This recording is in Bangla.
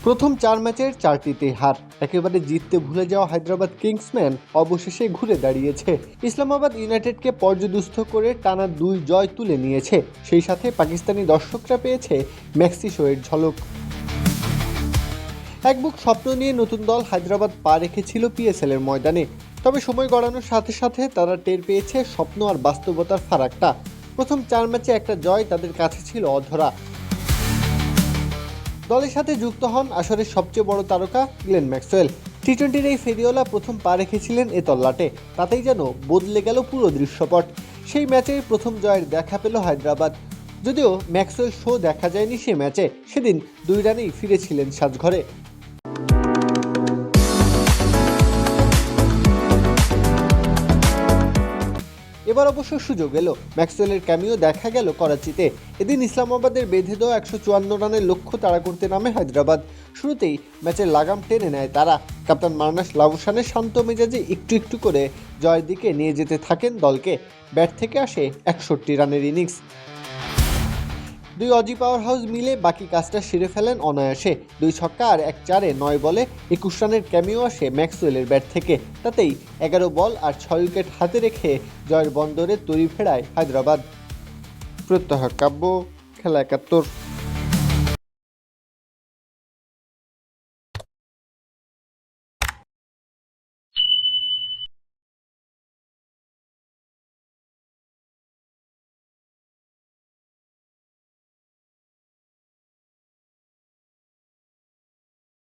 প্রথম 4 ম্যাচের 4টিতেই হার। একেবারে জিততে ভুলে যাওয়া হায়দ্রাবাদ কিংসম্যান অবশেষে ঘুরে দাঁড়িয়েছে। ইসলামাবাদ ইউনাইটেডকে পর্যুদুস্থ করে টানা 2 জয় তুলে নিয়েছে। সেই সাথে পাকিস্তানি দর্শকরা পেয়েছে ম্যাক্সি শোয়ের ঝলক। এক বুক স্বপ্ন নিয়ে নতুন দল হায়দ্রাবাদ পা রেখেছিল পিএসএল এর ময়দানে। তবে সময় গড়ানোর সাথে সাথে তারা টের পেয়েছে স্বপ্ন আর বাস্তবতার ফারাকটা। প্রথম 4 ম্যাচে একটা জয় তাদের কাছে ছিল অধরা। দলের সাথে যুক্ত হন আসরের সবচেয়ে বড় তারকা গ্লেন ম্যাক্সওয়েল। টি-20-র এই ফেরিওয়ালা প্রথম পা রেখেছিলেন এ তল্লাটে। তাতেই যেন বদলে গেল পুরো দৃশ্যপট। সেই ম্যাচেই প্রথম জয়ের দেখা পেল হায়দ্রাবাদ। যদিও ম্যাক্সওয়েল শো দেখা যায়নি সে ম্যাচে, সেদিন 2 রানেই ফিরেছিলেন সাজঘরে। এবার অবশ্য সুযোগ এলো। ম্যাক্সওয়েলের ক্যামিও দেখা গেল করাচিতে। এদিন ইসলামাবাদের বেঁধে দেওয়া 154 রানের লক্ষ্য তাড়া করতে নামে হায়দ্রাবাদ। শুরুতেই ম্যাচের লাগাম টেনে নেয় তারা। কাপ্তান মার্নাস লাবুসানের শান্ত মেজাজে একটু একটু করে জয়ের দিকে নিয়ে যেতে থাকেন দলকে। ব্যাট থেকে আসে 61 রানের ইনিংস। 2 অজি পাওয়ার হাউস মিলে বাকি কাজটা সেরে ফেলেন অনায়াসে। 2 ছক্কা আর 1 চারে 9 বলে 21 রানের ক্যামিও আসে ম্যাক্সওয়েলের ব্যাট থেকে। তাতেই 11 বল আর 6 উইকেট হাতে রেখে জয়ের বন্দরে তরি ফেরায় হায়দ্রাবাদ। প্রত্যহ কাব্য, খেলা 71।